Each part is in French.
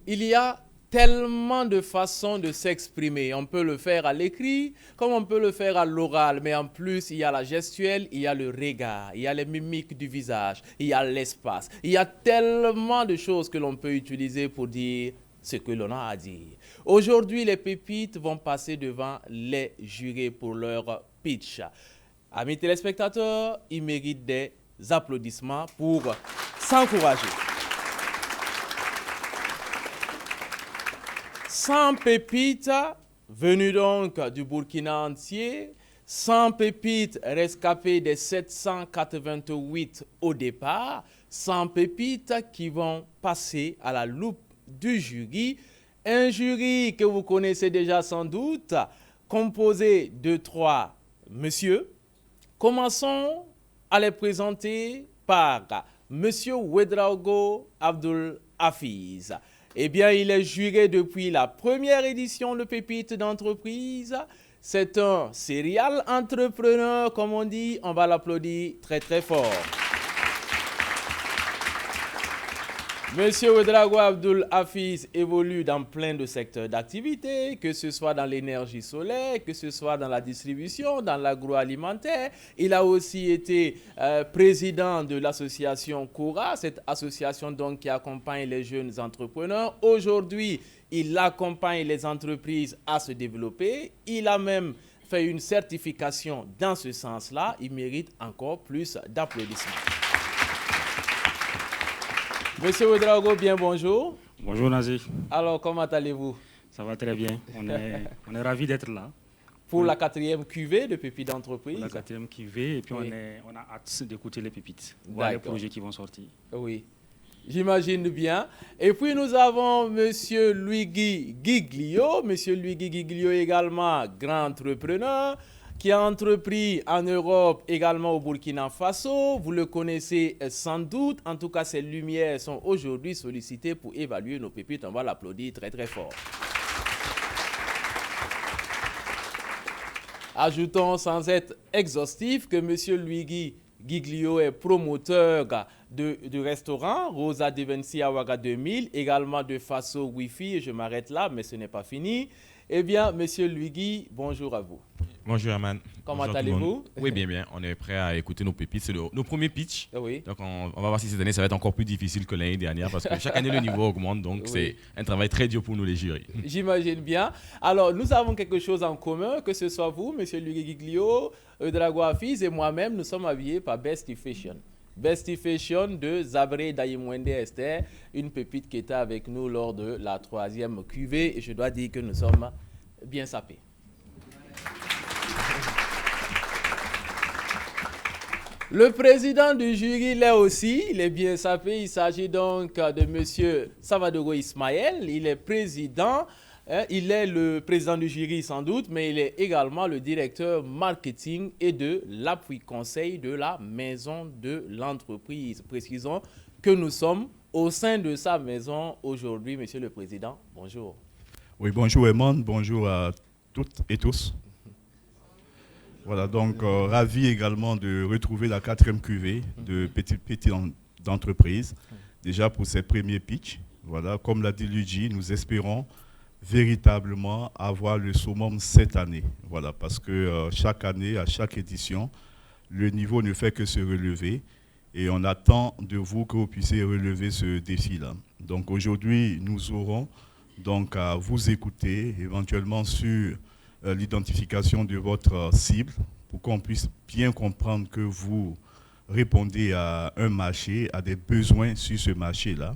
Il y a tellement de façons de s'exprimer. On peut le faire à l'écrit, comme on peut le faire à l'oral, mais en plus, il y a la gestuelle, il y a le regard, il y a les mimiques du visage, il y a l'espace. Il y a tellement de choses que l'on peut utiliser pour dire ce que l'on a à dire. Aujourd'hui, les pépites vont passer devant les jurés pour leur pitch. Amis téléspectateurs, ils méritent des applaudissements pour s'encourager. 100 pépites venues donc du Burkina entier, 100 pépites rescapées des 788 au départ, 100 pépites qui vont passer à la loupe du jury. Un jury que vous connaissez déjà sans doute, composé de 3 messieurs. Commençons à les présenter par Monsieur Ouedraogo Abdul Hafiz. Eh bien, il est juré depuis la première édition de Pépites d'entreprise. C'est un serial entrepreneur, comme on dit. On va l'applaudir très, très fort. Monsieur Ouedraogo Abdul Hafiz évolue dans plein de secteurs d'activité, que ce soit dans l'énergie solaire, que ce soit dans la distribution, dans l'agroalimentaire. Il a aussi été président de l'association Cora, cette association donc qui accompagne les jeunes entrepreneurs. Aujourd'hui, il accompagne les entreprises à se développer. Il a même fait une certification dans ce sens-là. Il mérite encore plus d'applaudissements. Monsieur Ouedraogo, bien bonjour. Bonjour Nazi. Alors, comment allez-vous? Ça va très bien. On est ravis d'être là. Pour la 4e cuvée de Pépites d'entreprise. Pour la 4e cuvée, et puis Oui. on a hâte d'écouter les pépites, voir les projets qui vont sortir. Oui, j'imagine bien. Et puis nous avons Monsieur Luigi Giglio. Monsieur Luigi Giglio également grand entrepreneur qui a entrepris en Europe, également au Burkina Faso. Vous le connaissez sans doute. En tout cas, ses lumières sont aujourd'hui sollicitées pour évaluer nos pépites. On va l'applaudir très très fort. Ajoutons sans être exhaustif que M. Luigi Giglio est promoteur du restaurant Rosa de Vinci Awaga 2000, également de Faso Wi-Fi. Et je m'arrête là, mais ce n'est pas fini. Eh bien, M. Luigi, bonjour à vous. Bonjour Herman. Comment allez-vous? Oui, bien, bien. On est prêt à écouter nos pépites. C'est nos premiers pitchs. Oui. Donc, on va voir si cette année, ça va être encore plus difficile que l'année dernière parce que chaque année, le niveau augmente. Donc, c'est un travail très dur pour nous, les jurys. J'imagine bien. Alors, nous avons quelque chose en commun, que ce soit vous, M. Luigi Giglio, Ouedraogo Hafiz et moi-même, nous sommes habillés par Bestie Fashion. Bestie Fashion de Zabré Dayimwende Esther, une pépite qui était avec nous lors de la 3e cuvée. Et je dois dire que nous sommes bien sapés. Le président du jury l'est aussi, il est bien sapé. Il s'agit donc de M. Savadogo Ismaël. Il est président, il est le président du jury sans doute, mais il est également le directeur marketing et de l'appui conseil de la maison de l'entreprise. Précisons que nous sommes au sein de sa maison aujourd'hui. Monsieur le Président, bonjour. Oui, bonjour Herman, bonjour à toutes et tous. Voilà, donc ravi également de retrouver la 4e cuvée de Pépites d'entreprise, déjà pour ses premiers pitchs. Voilà, comme l'a dit Luigi, nous espérons véritablement avoir le summum cette année. Voilà, parce que chaque année, à chaque édition, le niveau ne fait que se relever et on attend de vous que vous puissiez relever ce défi-là. Donc aujourd'hui, nous aurons donc à vous écouter éventuellement sur l'identification de votre cible pour qu'on puisse bien comprendre que vous répondez à un marché, à des besoins sur ce marché-là.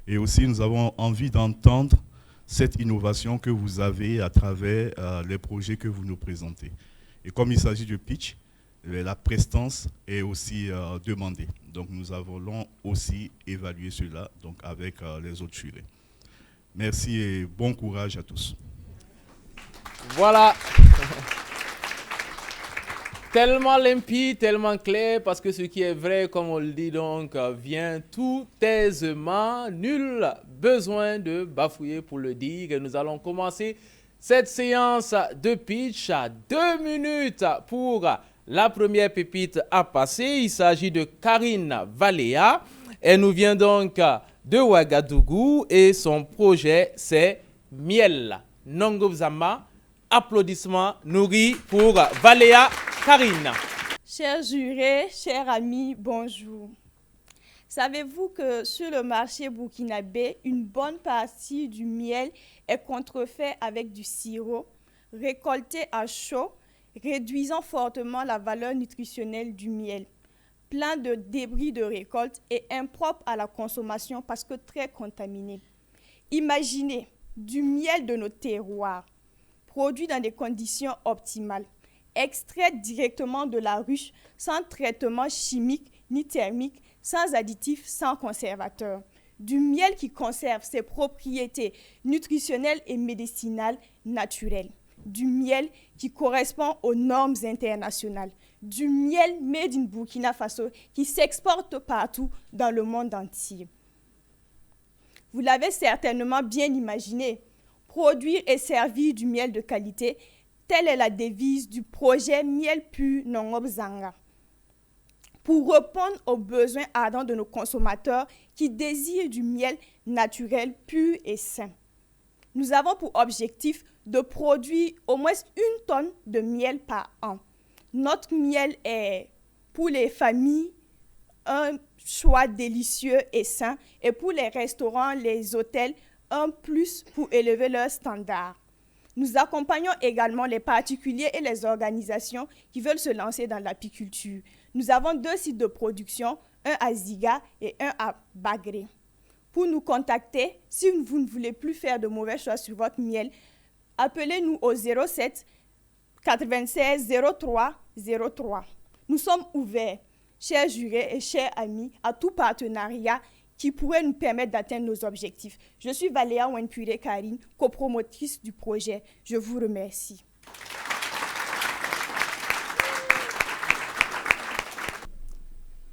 Et aussi, nous avons envie d'entendre cette innovation que vous avez à travers les projets que vous nous présentez. Et comme il s'agit de pitch, la prestance est aussi demandée. Donc nous allons aussi évaluer cela donc, avec les autres jurés. Merci et bon courage à tous. Voilà. Tellement limpide, tellement clair, parce que ce qui est vrai, comme on le dit donc, vient tout aisément. Nul besoin de bafouiller pour le dire. Et nous allons commencer cette séance de pitch à 2 minutes pour la première pépite à passer. Il s'agit de Karine Valéa. Elle nous vient donc de Ouagadougou et son projet c'est Miel. Nongobzama, applaudissements nourris pour Valéa Karine. Chers jurés, chers amis, bonjour. Savez-vous que sur le marché burkinabé, une bonne partie du miel est contrefait avec du sirop, récolté à chaud, réduisant fortement la valeur nutritionnelle du miel, plein de débris de récolte et impropre à la consommation parce que très contaminé. Imaginez du miel de nos terroirs, produit dans des conditions optimales, extrait directement de la ruche, sans traitement chimique ni thermique, sans additifs, sans conservateurs. Du miel qui conserve ses propriétés nutritionnelles et médicinales naturelles. Du miel qui correspond aux normes internationales. Du miel made in Burkina Faso qui s'exporte partout dans le monde entier. Vous l'avez certainement bien imaginé, produire et servir du miel de qualité, telle est la devise du projet Miel Pur Nongobzanga. Pour répondre aux besoins ardents de nos consommateurs qui désirent du miel naturel, pur et sain. Nous avons pour objectif de produire au moins 1 tonne de miel par an. Notre miel est, pour les familles, un choix délicieux et sain, et pour les restaurants, les hôtels, un plus pour élever leurs standards. Nous accompagnons également les particuliers et les organisations qui veulent se lancer dans l'apiculture. Nous avons 2 sites de production, un à Ziga et un à Bagré. Pour nous contacter, si vous ne voulez plus faire de mauvais choix sur votre miel, appelez-nous au 07 96 03 03. Nous sommes ouverts, chers jurés et chers amis, à tout partenariat qui pourrait nous permettre d'atteindre nos objectifs. Je suis Valéa Wenpure Karine, copromotrice du projet. Je vous remercie.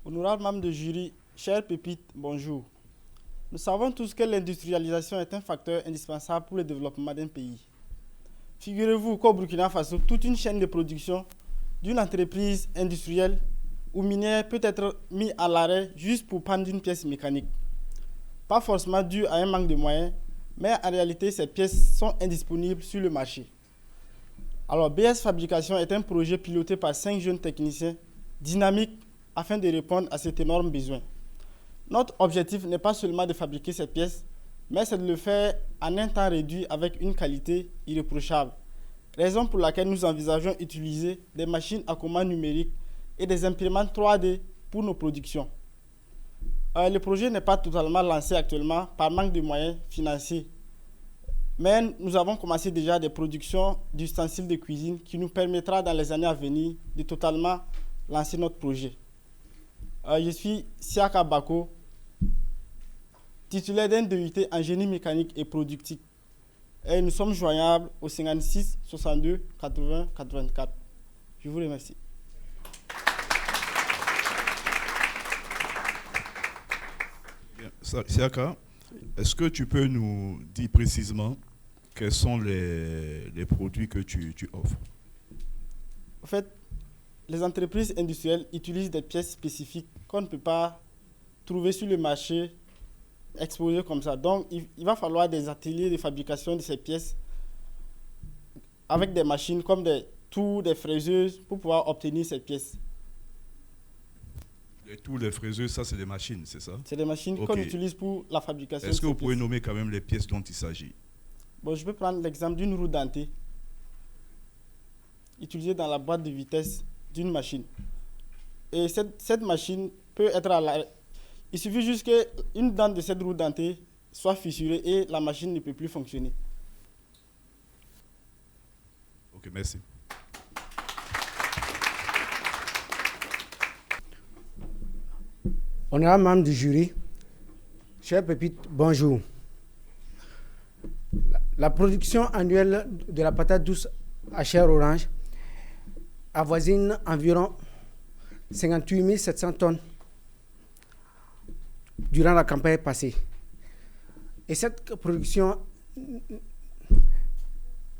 Honorable membre de jury, chers pépites, bonjour. Nous savons tous que l'industrialisation est un facteur indispensable pour le développement d'un pays. Figurez-vous qu'au Burkina Faso, toute une chaîne de production d'une entreprise industrielle ou minière peut être mise à l'arrêt juste pour prendre une pièce mécanique. Pas forcément dû à un manque de moyens, mais en réalité, ces pièces sont indisponibles sur le marché. Alors, BS Fabrication est un projet piloté par 5 jeunes techniciens dynamiques afin de répondre à cet énorme besoin. Notre objectif n'est pas seulement de fabriquer ces pièces, mais c'est de le faire en un temps réduit avec une qualité irréprochable. Raison pour laquelle nous envisageons d'utiliser des machines à commande numérique et des imprimantes 3D pour nos productions. Le projet n'est pas totalement lancé actuellement par manque de moyens financiers, mais nous avons commencé déjà des productions d'ustensiles de cuisine qui nous permettra dans les années à venir de totalement lancer notre projet. Je suis Siaka Bako, titulaire d'un DUT en génie mécanique et productique. Et nous sommes joignables au 56 62 80 84. Je vous remercie. Siaka, est-ce que tu peux nous dire précisément quels sont les produits que tu offres? En fait, les entreprises industrielles utilisent des pièces spécifiques qu'on ne peut pas trouver sur le marché exposées comme ça. Donc, il va falloir des ateliers de fabrication de ces pièces avec des machines comme des tours, des fraiseuses pour pouvoir obtenir ces pièces. Les tours, les fraiseuses, ça c'est des machines, c'est ça? C'est des machines qu'on utilise pour la fabrication. Est-ce que vous pouvez nommer quand même les pièces dont il s'agit? Bon, je peux prendre l'exemple d'une roue dentée utilisée dans la boîte de vitesse d'une machine. Et cette machine peut être à l'arrêt. Il suffit juste qu'une dent de cette roue dentée soit fissurée et la machine ne peut plus fonctionner. Ok, merci. Honorable membre du jury, chers pépites, bonjour. La production annuelle de la patate douce à chair orange avoisine environ 58 700 tonnes durant la campagne passée. Et cette production,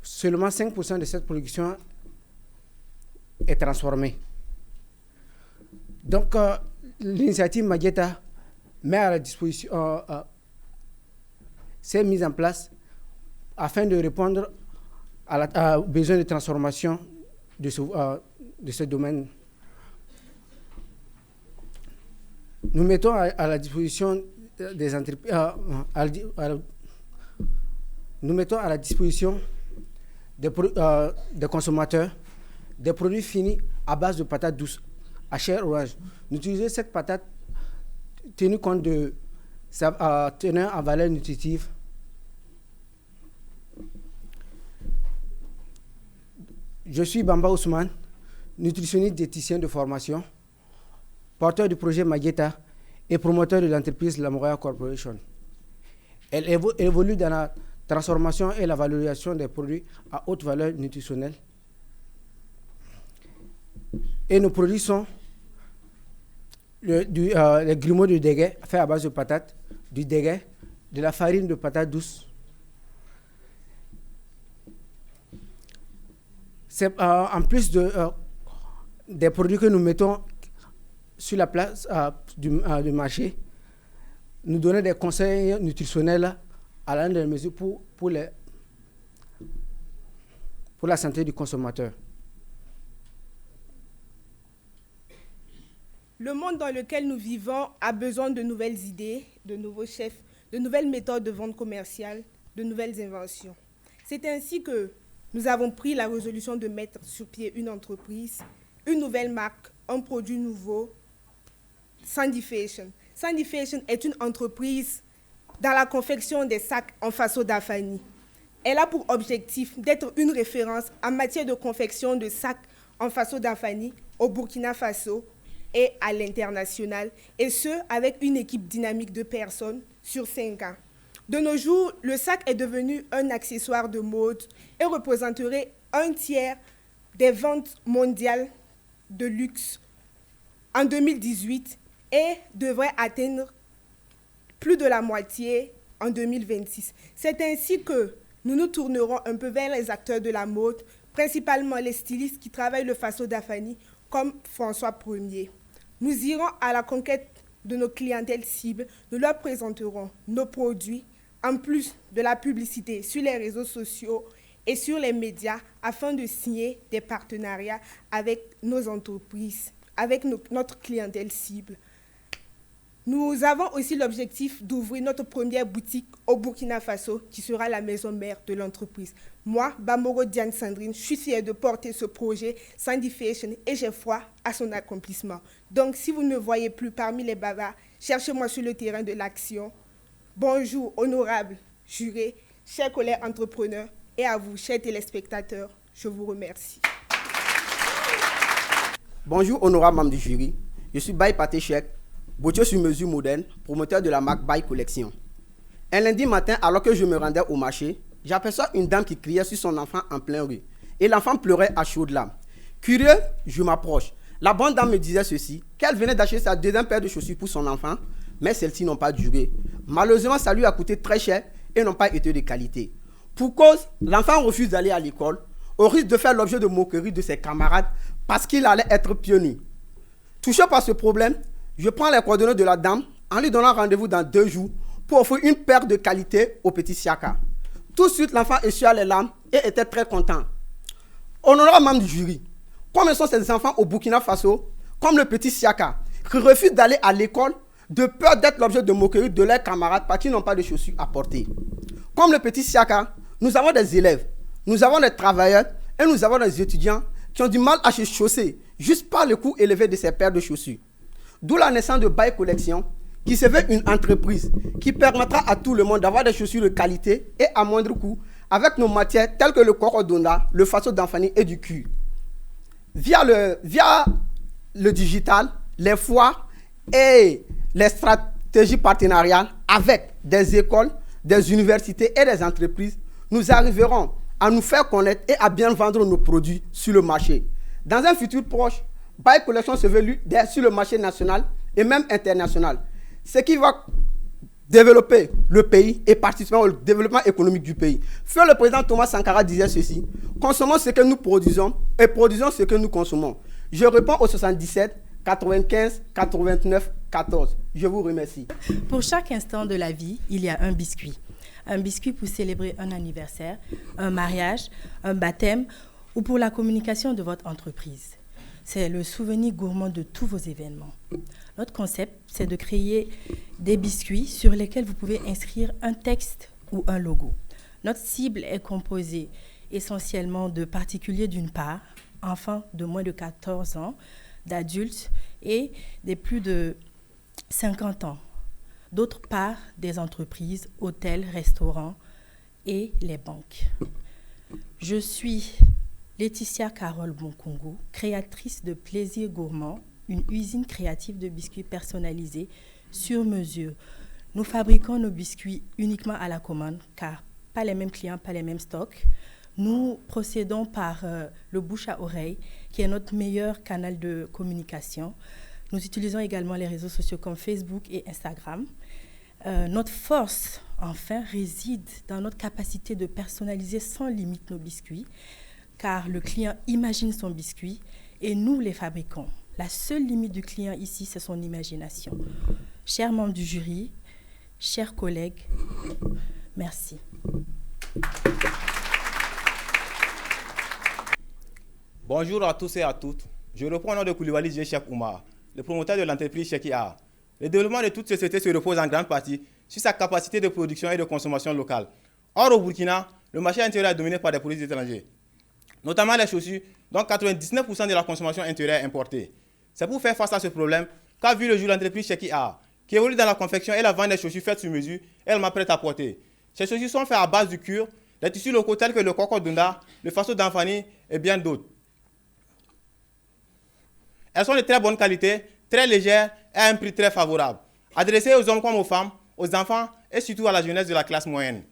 seulement 5% de cette production est transformée. Donc, l'initiative Mageta met à la disposition, s'est mise en place afin de répondre aux besoins de transformation de ce domaine. Nous mettons à la disposition des entreprises, nous mettons à la disposition des consommateurs des produits finis à base de patates douces à chair orange. Nous utilisons cette patate tenu compte de sa teneur en valeur nutritive. Je suis Bamba Ousmane, nutritionniste diététicien de formation, porteur du projet Mageta et promoteur de l'entreprise Lamoria Corporation. Elle évolue dans la transformation et la valorisation des produits à haute valeur nutritionnelle. Et nos produits sont les grumeaux de déguet faits à base de patates, du déguet, de la farine de patates douces. En plus des produits que nous mettons sur la place du marché, nous donnons des conseils nutritionnels à l'un des mesures pour la santé du consommateur. Le monde dans lequel nous vivons a besoin de nouvelles idées, de nouveaux chefs, de nouvelles méthodes de vente commerciale, de nouvelles inventions. C'est ainsi que nous avons pris la résolution de mettre sur pied une entreprise, une nouvelle marque, un produit nouveau, Sandy Fashion. Sandy Fashion est une entreprise dans la confection des sacs en faso d'Afani. Elle a pour objectif d'être une référence en matière de confection de sacs en faso d'Afani au Burkina Faso et à l'international, et ce, avec une équipe dynamique de personnes sur 5 ans. De nos jours, le sac est devenu un accessoire de mode et représenterait 1/3 des ventes mondiales de luxe en 2018 et devrait atteindre plus de la moitié en 2026. C'est ainsi que nous nous tournerons un peu vers les acteurs de la mode, principalement les stylistes qui travaillent le faso d'Afani, comme François Ier. Nous irons à la conquête de nos clientèles cibles, nous leur présenterons nos produits, en plus de la publicité sur les réseaux sociaux et sur les médias, afin de signer des partenariats avec nos entreprises, avec notre clientèle cible. Nous avons aussi l'objectif d'ouvrir notre première boutique au Burkina Faso, qui sera la maison mère de l'entreprise. Moi, Bamoro Diane Sandrine, je suis fière de porter ce projet Sandy Fashion et j'ai foi à son accomplissement. Donc, si vous ne me voyez plus parmi les bavards, cherchez-moi sur le terrain de l'action. Bonjour, honorables jurés, chers collègues entrepreneurs et à vous, chers téléspectateurs, je vous remercie. Bonjour, honorables membres du jury. Je suis Baye Paté Chek, boucher sur mesure moderne, promoteur de la marque Baye Collection. Un lundi matin, alors que je me rendais au marché, j'aperçois une dame qui criait sur son enfant en plein rue. Et l'enfant pleurait à chaudes larmes. Curieux, je m'approche. La bonne dame me disait ceci, qu'elle venait d'acheter sa deuxième paire de chaussures pour son enfant, mais celles-ci n'ont pas duré. Malheureusement, ça lui a coûté très cher et n'ont pas été de qualité. Pour cause, l'enfant refuse d'aller à l'école, au risque de faire l'objet de moqueries de ses camarades parce qu'il allait être pieds nus. Touché par ce problème, je prends les coordonnées de la dame en lui donnant rendez-vous dans 2 jours pour offrir une paire de qualité au petit Siaka. Tout de suite, l'enfant essuya les larmes et était très content. Honorable membre du jury, combien sont ces enfants au Burkina Faso, comme le petit Siaka, qui refusent d'aller à l'école de peur d'être l'objet de moqueries de leurs camarades parce qu'ils n'ont pas de chaussures à porter. Comme le petit Siaka, nous avons des élèves, nous avons des travailleurs et nous avons des étudiants qui ont du mal à se chausser juste par le coût élevé de ces paires de chaussures. D'où la naissance de Baye Collection, qui se veut une entreprise qui permettra à tout le monde d'avoir des chaussures de qualité et à moindre coût avec nos matières telles que le corodonda, le faso d'Anfani et du cuir. Via le digital, les foires et les stratégies partenariales avec des écoles, des universités et des entreprises, nous arriverons à nous faire connaître et à bien vendre nos produits sur le marché. Dans un futur proche, Baye Collection se veut sur le marché national et même international, ce qui va développer le pays et participer au développement économique du pays. Feu le président Thomas Sankara disait ceci: consommons ce que nous produisons et produisons ce que nous consommons. Je réponds au 77 95 89 14. Je vous remercie. Pour chaque instant de la vie, il y a un biscuit. un biscuit pour célébrer un anniversaire, un mariage, un baptême ou pour la communication de votre entreprise. C'est le souvenir gourmand de tous vos événements. Notre concept, c'est de créer des biscuits sur lesquels vous pouvez inscrire un texte ou un logo. Notre cible est composée essentiellement de particuliers d'une part, enfants de moins de 14 ans, d'adultes et des plus de 50 ans. D'autre part, des entreprises, hôtels, restaurants et les banques. Je suis Laetitia Carole Bonkongo, créatrice de Plaisir Gourmand, une usine créative de biscuits personnalisés sur mesure. Nous fabriquons nos biscuits uniquement à la commande, car pas les mêmes clients, pas les mêmes stocks. Nous procédons par le bouche à oreille, qui est notre meilleur canal de communication. Nous utilisons également les réseaux sociaux comme Facebook et Instagram. Notre force, enfin, réside dans notre capacité de personnaliser sans limite nos biscuits, car le client imagine son biscuit et nous les fabriquons. La seule limite du client ici, c'est son imagination. Chers membres du jury, chers collègues, merci. Bonjour à tous et à toutes. Je reprends au nom de Koulibaly Cheikh Oumar, le promoteur de l'entreprise Cheki A. Le développement de toute société se repose en grande partie sur sa capacité de production et de consommation locale. Or, au Burkina, le marché intérieur est dominé par des produits étrangers, notamment les chaussures, dont 99% de la consommation intérieure est importée. C'est pour faire face à ce problème qu'a vu le jour l'entreprise Cheki A, qui évolue dans la confection et la vente des chaussures faites sur mesure, et elle m'apprête à porter. Ces chaussures sont faites à base du cuir, des tissus locaux tels que le coco d'Unda, le faso d'Anfani et bien d'autres. Elles sont de très bonne qualité, très légères et à un prix très favorable, adressées aux hommes comme aux femmes, aux enfants et surtout à la jeunesse de la classe moyenne.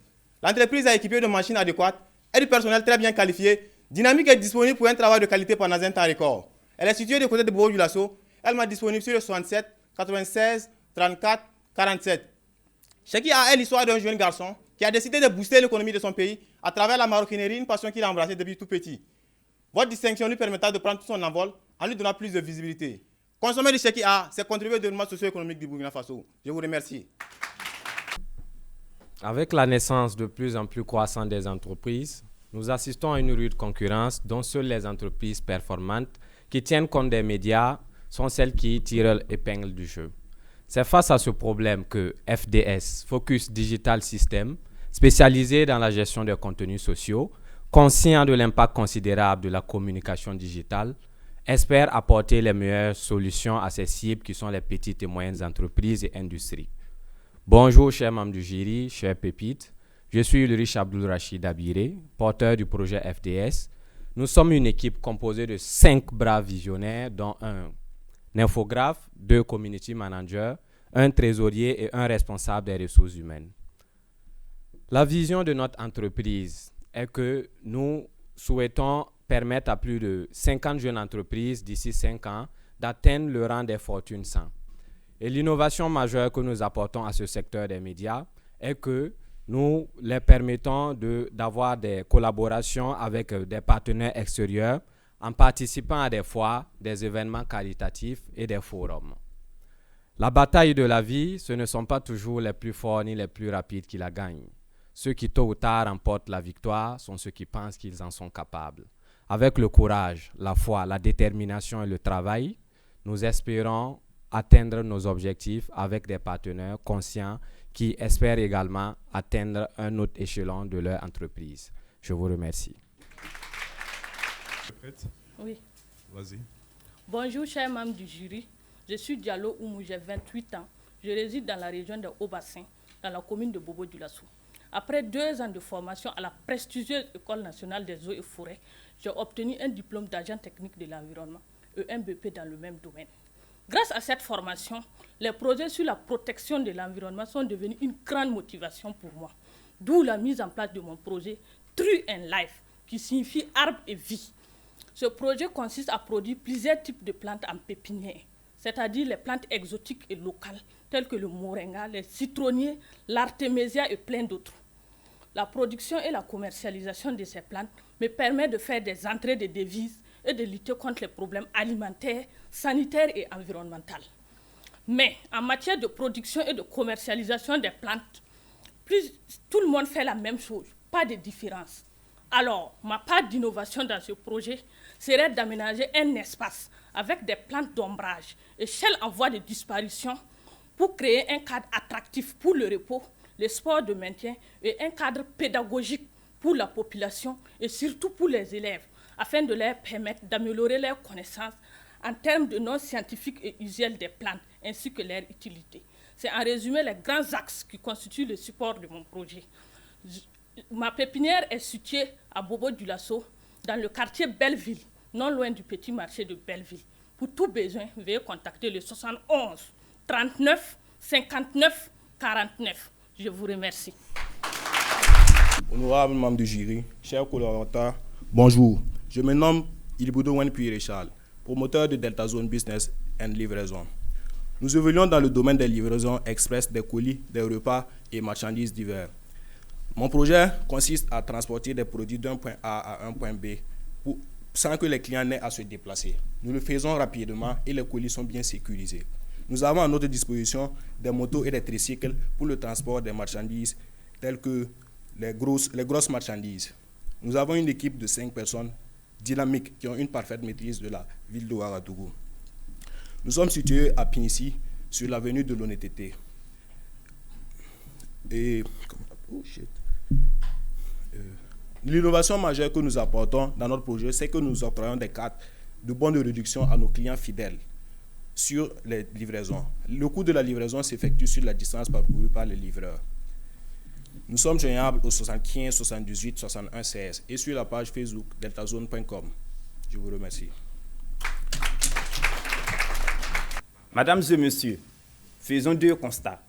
L'entreprise est équipée de machines adéquates et du personnel très bien qualifié, dynamique et disponible pour un travail de qualité pendant un temps record. Elle est située du côté de Bobo du Lasso. Elle m'a disponible sur le 67 96 34 47. Cheki A est l'histoire d'un jeune garçon qui a décidé de booster l'économie de son pays à travers la maroquinerie, une passion qu'il a embrassée depuis tout petit. Votre distinction lui permettra de prendre tout son envol en lui donnant plus de visibilité. Consommer du Cheki A, c'est contribuer au développement socio-économique du Burkina Faso. Je vous remercie. Avec la naissance de plus en plus croissante des entreprises, nous assistons à une rude concurrence dont seules les entreprises performantes qui tiennent compte des médias sont celles qui tirent l'épingle du jeu. C'est face à ce problème que FDS, Focus Digital System, spécialisé dans la gestion des contenus sociaux, conscient de l'impact considérable de la communication digitale, espère apporter les meilleures solutions à ces cibles qui sont les petites et moyennes entreprises et industries. Bonjour chers membres du jury, chers pépites. Je suis Ulrich Abdul Rachid Abiré, porteur du projet FDS. Nous sommes une équipe composée de 5 braves visionnaires, dont un infographe, 2 community managers, un trésorier et un responsable des ressources humaines. La vision de notre entreprise est que nous souhaitons permettre à plus de 50 jeunes entreprises d'ici 5 ans d'atteindre le rang des Fortune 100. Et l'innovation majeure que nous apportons à ce secteur des médias est que nous les permettons d'avoir des collaborations avec des partenaires extérieurs en participant à des foires, des événements caritatifs et des forums. La bataille de la vie, ce ne sont pas toujours les plus forts ni les plus rapides qui la gagnent. Ceux qui tôt ou tard remportent la victoire sont ceux qui pensent qu'ils en sont capables. Avec le courage, la foi, la détermination et le travail, nous espérons atteindre nos objectifs avec des partenaires conscients qui espèrent également atteindre un autre échelon de leur entreprise. Je vous remercie. Oui. Vas-y. Bonjour, chers membres du jury. Je suis Diallo Oumou, j'ai 28 ans. Je réside dans la région de Haut-Bassin, dans la commune de Bobo du Lasso. Après 2 ans de formation à la prestigieuse École nationale des eaux et forêts, j'ai obtenu un diplôme d'agent technique de l'environnement et un BP dans le même domaine. Grâce à cette formation, les projets sur la protection de l'environnement sont devenus une grande motivation pour moi. D'où la mise en place de mon projet Tree and Life, qui signifie arbre et vie. Ce projet consiste à produire plusieurs types de plantes en pépinière, c'est-à-dire les plantes exotiques et locales, telles que le moringa, les citronniers, l'artémisia et plein d'autres. La production et la commercialisation de ces plantes me permet de faire des entrées de devises et de lutter contre les problèmes alimentaires, sanitaires et environnementaux. Mais en matière de production et de commercialisation des plantes, tout le monde fait la même chose, pas de différence. Alors, ma part d'innovation dans ce projet serait d'aménager un espace avec des plantes d'ombrage, échelle en voie de disparition, pour créer un cadre attractif pour le repos, les sports de maintien et un cadre pédagogique pour la population et surtout pour les élèves, afin de leur permettre d'améliorer leurs connaissances en termes de normes scientifiques et usuelles des plantes, ainsi que leur utilité. C'est en résumé les grands axes qui constituent le support de mon projet. Ma pépinière est située à Bobo-Dioulasso, dans le quartier Belleville, non loin du petit marché de Belleville. Pour tout besoin, veuillez contacter le 71 39 59 49. Je vous remercie. Honorable membre du jury, chers collaborateurs, bonjour. Je me nomme Ilboudo Wenpuy Richard, promoteur de Delta Zone Business and Livraison. Nous évoluons dans le domaine des livraisons express des colis, des repas et marchandises divers. Mon projet consiste à transporter des produits d'un point A à un point B sans que les clients n'aient à se déplacer. Nous le faisons rapidement et les colis sont bien sécurisés. Nous avons à notre disposition des motos et des tricycles pour le transport des marchandises telles que les grosses marchandises. Nous avons une équipe de 5 personnes dynamiques qui ont une parfaite maîtrise de la ville de Ouagadougou. Nous sommes situés à Pinissi, sur l'avenue de l'Honnêteté. L'innovation majeure que nous apportons dans notre projet, c'est que nous octroyons des cartes de bons de réduction à nos clients fidèles sur les livraisons. Le coût de la livraison s'effectue sur la distance parcourue par les livreurs. Nous sommes joignables au 75 78 61 16 et sur la page Facebook deltazone.com. Je vous remercie. Mesdames et messieurs, faisons 2 constats.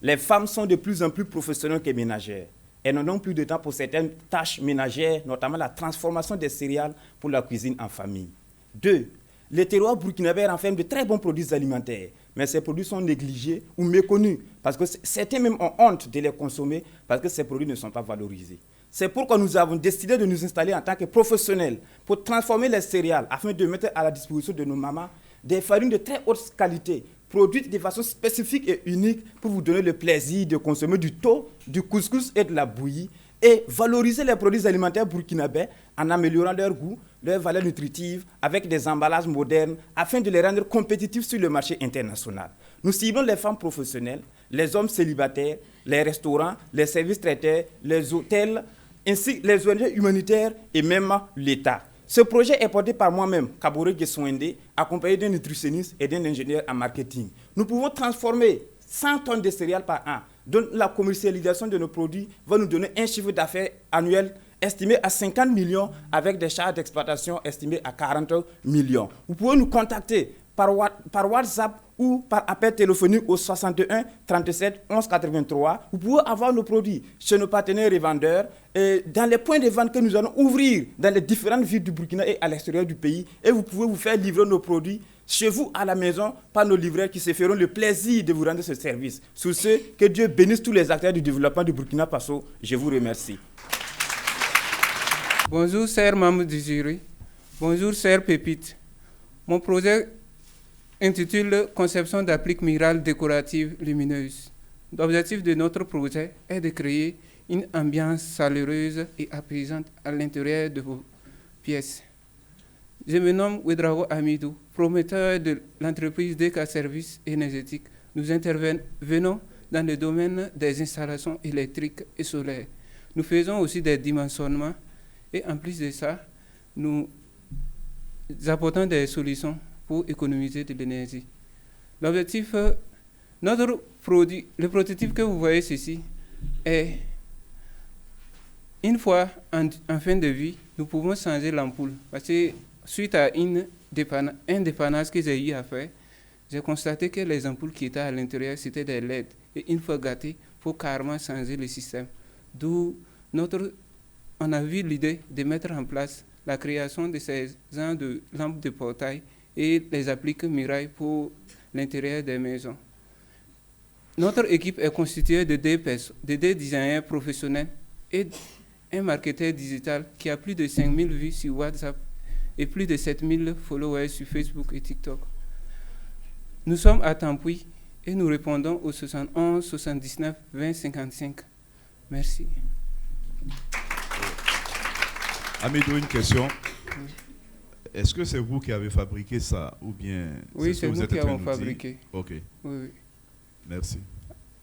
Les femmes sont de plus en plus professionnelles que ménagères. Elles n'ont plus de temps pour certaines tâches ménagères, notamment la transformation des céréales pour la cuisine en famille. 2. Les terroirs burkinabés renferment de très bons produits alimentaires, mais ces produits sont négligés ou méconnus, parce que certains même ont honte de les consommer, parce que ces produits ne sont pas valorisés. C'est pourquoi nous avons décidé de nous installer en tant que professionnels pour transformer les céréales, afin de mettre à la disposition de nos mamans des farines de très haute qualité, produites de façon spécifique et unique pour vous donner le plaisir de consommer du thau, du couscous et de la bouillie, et valoriser les produits alimentaires burkinabés en améliorant leur goût, leur valeur nutritive, avec des emballages modernes, afin de les rendre compétitifs sur le marché international. Nous ciblons les femmes professionnelles, les hommes célibataires, les restaurants, les services traiteurs, les hôtels, ainsi que les ONG humanitaires et même l'État. Ce projet est porté par moi-même, Kabore Geswende, accompagné d'un nutritionniste et d'un ingénieur en marketing. Nous pouvons transformer 100 tonnes de céréales par an, dont la commercialisation de nos produits va nous donner un chiffre d'affaires annuel estimé à 50 millions avec des charges d'exploitation estimées à 40 millions. Vous pouvez nous contacter par WhatsApp ou par appel téléphonique au 61 37 11 83. Vous pouvez avoir nos produits chez nos partenaires revendeurs et dans les points de vente que nous allons ouvrir dans les différentes villes du Burkina et à l'extérieur du pays. Et vous pouvez vous faire livrer nos produits chez vous à la maison par nos livreurs qui se feront le plaisir de vous rendre ce service. Sur ce, que Dieu bénisse tous les acteurs du développement du Burkina Faso. Je vous remercie. Bonjour, chers membres du jury. Bonjour, chers pépites. Mon projet intitule « Conception d'appliques murales décoratives lumineuses ». L'objectif de notre projet est de créer une ambiance chaleureuse et apaisante à l'intérieur de vos pièces. Je me nomme Ouedraogo Amidou, promoteur de l'entreprise DK Services Énergétiques. Nous intervenons dans le domaine des installations électriques et solaires. Nous faisons aussi des dimensionnements et en plus de ça, nous apportons des solutions pour économiser de l'énergie. L'objectif, notre produit, le prototype que vous voyez ceci, est une fois en fin de vie, nous pouvons changer l'ampoule. Parce que suite à un dépannage que j'ai eu à faire, j'ai constaté que les ampoules qui étaient à l'intérieur, c'était des LED. Et une fois gâtées, il faut carrément changer le système. D'où on a vu l'idée de mettre en place la création de ces genres de lampes de portail et les appliques murailles pour l'intérieur des maisons. Notre équipe est constituée de deux designers professionnels et un marketeur digital qui a plus de 5000 vues sur WhatsApp et plus de 7000 followers sur Facebook et TikTok. Nous sommes à Tampoui et nous répondons au 71 79 20 55. Merci. Amidou, une question. Est-ce que c'est vous qui avez fabriqué ça ou bien... Oui, c'est nous qui avons fabriqué. Ok. Oui. Merci.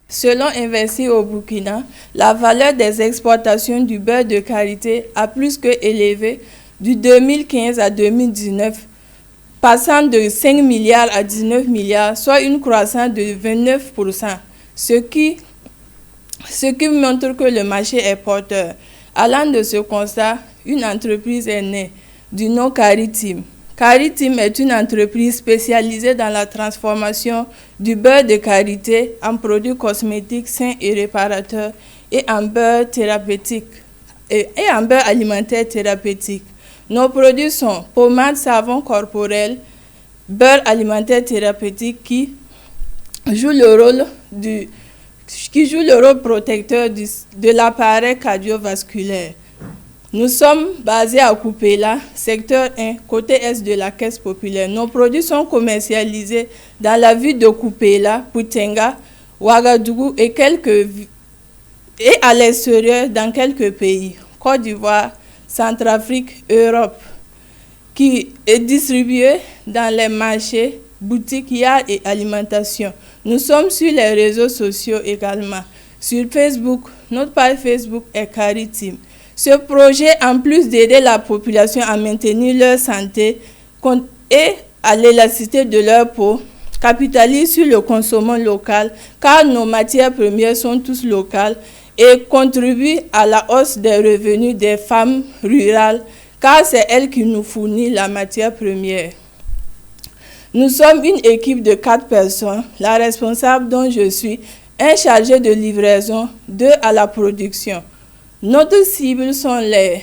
Selon Investi au Burkina, la valeur des exportations du beurre de karité a plus que élevé du 2015 à 2019, passant de 5 milliards à 19 milliards, soit une croissance de 29%, ce qui montre que le marché est porteur. Allant de ce constat, une entreprise est née du nom Caritim. Caritim est une entreprise spécialisée dans la transformation du beurre de karité en produits cosmétiques sains et réparateurs et en beurre thérapeutique et en beurre alimentaire thérapeutique. Nos produits sont pommade savon corporel, beurre alimentaire thérapeutique qui joue le rôle protecteur de l'appareil cardiovasculaire. Nous sommes basés à Koupéla, secteur 1, côté est de la Caisse populaire. Nos produits sont commercialisés dans la ville de Koupéla, Poutenga, Ouagadougou et à l'extérieur dans quelques pays, Côte d'Ivoire, Centrafrique, Europe, qui est distribué dans les marchés, boutiques, yards et alimentation. Nous sommes sur les réseaux sociaux également. Sur Facebook, notre page Facebook est Caritim. Ce projet, en plus d'aider la population à maintenir leur santé et à l'élasticité de leur peau, capitalise sur le consommation local, car nos matières premières sont tous locales et contribue à la hausse des revenus des femmes rurales, car c'est elles qui nous fournissent la matière première. Nous sommes une équipe de 4 personnes, la responsable dont je suis, un chargé de livraison, 2 à la production. Notre cible sont les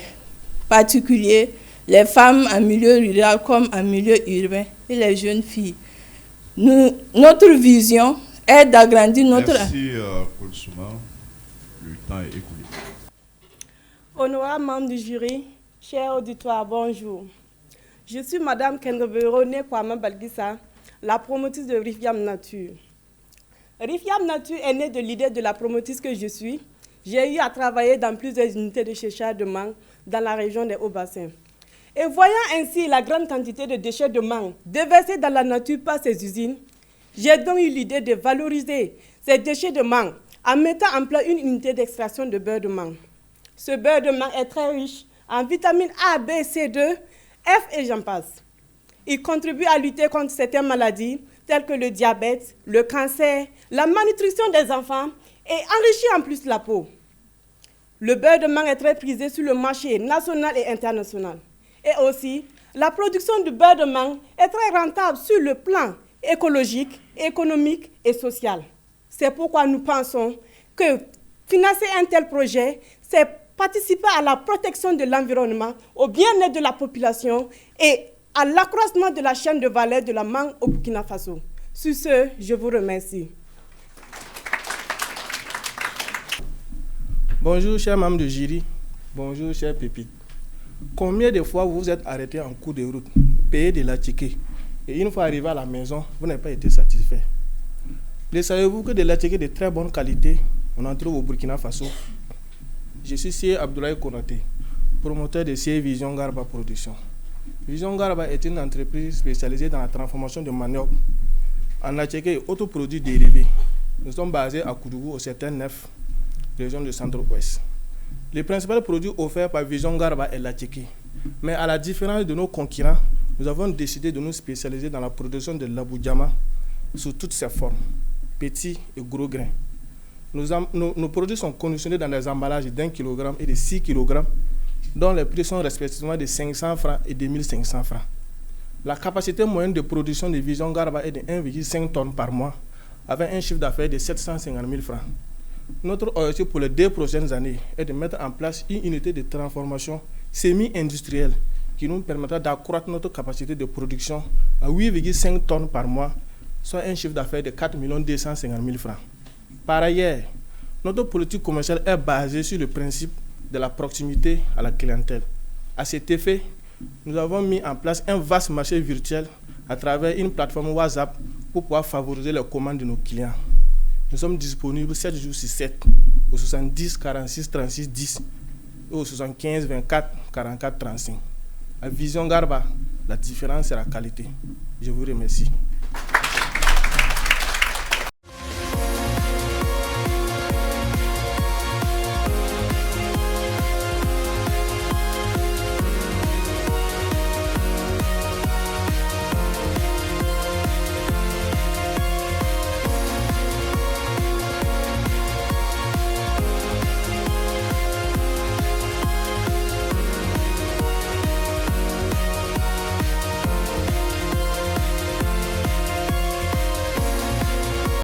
particuliers, les femmes en milieu rural comme en milieu urbain et les jeunes filles. Notre vision est d'agrandir notre... Merci, Paul Souma. Le temps est écoulé. Honorables membres du jury, chers auditoires, bonjour. Je suis Madame Kendebero Nekwama Balgissa, la promotrice de Rifiam Nature. Rifiam Nature est née de l'idée de la promotrice que je suis. J'ai eu à travailler dans plusieurs unités de séchage de mangue dans la région des Hauts-Bassins. Et voyant ainsi la grande quantité de déchets de mangue déversés dans la nature par ces usines, j'ai donc eu l'idée de valoriser ces déchets de mangue en mettant en place une unité d'extraction de beurre de mangue. Ce beurre de mangue est très riche en vitamines A, B, C2, F et j'en passe. Il contribue à lutter contre certaines maladies telles que le diabète, le cancer, la malnutrition des enfants et enrichit en plus la peau. Le beurre de mangue est très prisé sur le marché national et international. Et aussi, la production du beurre de mangue est très rentable sur le plan écologique, économique et social. C'est pourquoi nous pensons que financer un tel projet, c'est participer à la protection de l'environnement, au bien-être de la population et à l'accroissement de la chaîne de valeur de la mangue au Burkina Faso. Sur ce, je vous remercie. Bonjour, chers membres du jury. Bonjour, chers pépites. Combien de fois vous vous êtes arrêté en cours de route, payé de la ticket, et une fois arrivé à la maison, vous n'avez pas été satisfait? Le savez-vous que de la ticket de très bonne qualité, on en trouve au Burkina Faso? Je suis Sié Abdoulaye Konaté, promoteur de Sié Vision Garba Production. Vision Garba est une entreprise spécialisée dans la transformation de manioc en attiqué et autres produits dérivés. Nous sommes basés à Koudougou, au secteur 9, région du centre-ouest. Le principal produit offert par Vision Garba est l'attiqué. Mais à la différence de nos concurrents, nous avons décidé de nous spécialiser dans la production de l'aboudjama sous toutes ses formes, petits et gros grains. Nos produits sont conditionnés dans des emballages d'1 kg et de 6 kg, dont les prix sont respectivement de 500 francs et de 1500 francs. La capacité moyenne de production de Vision Garba est de 1,5 tonnes par mois, avec un chiffre d'affaires de 750 000 francs. Notre objectif pour les 2 prochaines années est de mettre en place une unité de transformation semi-industrielle qui nous permettra d'accroître notre capacité de production à 8,5 tonnes par mois, soit un chiffre d'affaires de 4 250 000 francs. Par ailleurs, notre politique commerciale est basée sur le principe de la proximité à la clientèle. À cet effet, nous avons mis en place un vaste marché virtuel à travers une plateforme WhatsApp pour pouvoir favoriser les commandes de nos clients. Nous sommes disponibles 7 jours sur 7, au 70 46 36 10 et au 75 24 44 35. À Vision Garba, la différence c'est la qualité. Je vous remercie.